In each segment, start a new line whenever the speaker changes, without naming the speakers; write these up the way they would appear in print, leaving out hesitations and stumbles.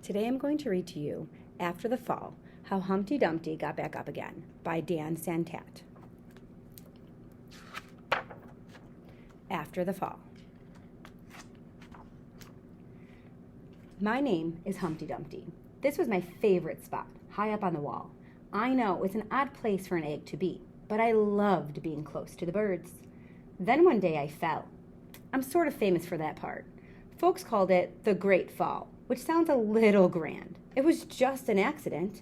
Today I'm going to read to you, After the Fall, How Humpty Dumpty Got Back Up Again by Santat. After the Fall. My name is Humpty Dumpty. This was my favorite spot, high up on the wall. I know it's an odd place for an egg to be, but I loved being close to the birds. Then one day I fell. I'm sort of famous for that part. Folks called it the Great Fall, which sounds a little grand. It was just an accident,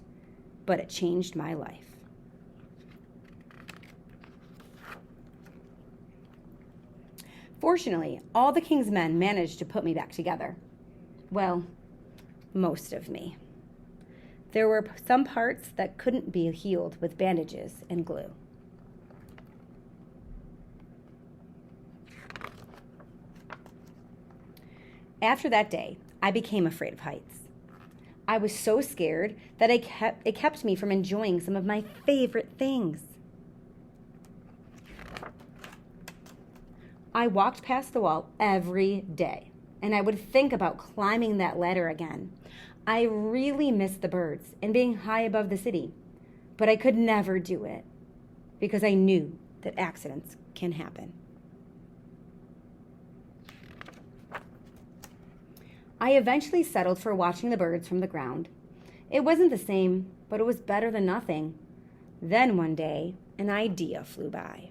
but it changed my life. Fortunately, all the king's men managed to put me back together. Well, most of me. There were some parts that couldn't be healed with bandages and glue. After that day, I became afraid of heights. I was so scared that it kept me from enjoying some of my favorite things. I walked past the wall every day, and I would think about climbing that ladder again. I really missed the birds and being high above the city, but I could never do it because I knew that accidents can happen. I eventually settled for watching the birds from the ground. It wasn't the same, but it was better than nothing. Then one day, an idea flew by.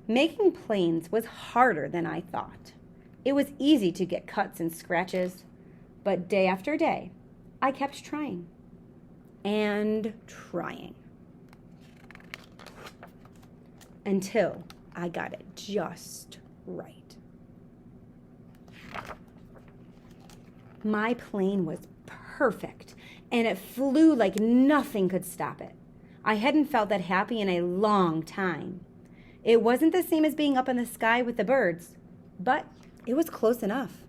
Making planes was harder than I thought. It was easy to get cuts and scratches, but day after day, I kept trying and trying until I got it just right. My plane was perfect, and it flew like nothing could stop it. I hadn't felt that happy in a long time. It wasn't the same as being up in the sky with the birds, but it was close enough.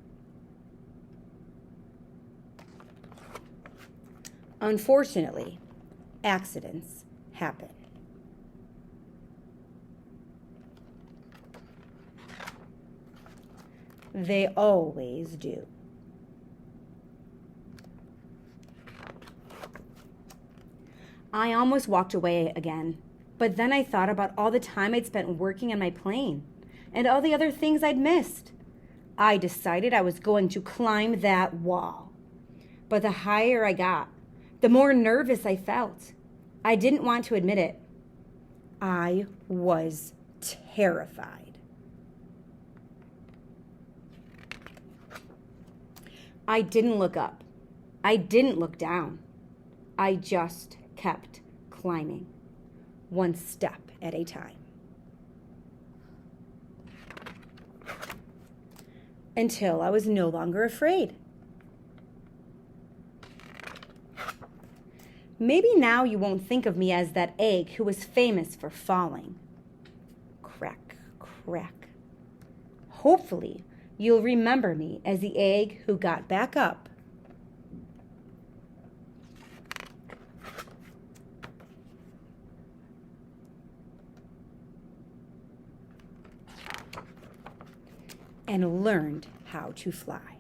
Unfortunately, accidents happen. They always do. I almost walked away again, but then I thought about all the time I'd spent working on my plane and all the other things I'd missed. I decided I was going to climb that wall. But the higher I got, the more nervous I felt. I didn't want to admit it. I was terrified. I didn't look up. I didn't look down. I just kept climbing, one step at a time. Until I was no longer afraid. Maybe now you won't think of me as that egg who was famous for falling. Crack, crack. Hopefully, you'll remember me as the egg who got back up and learned how to fly.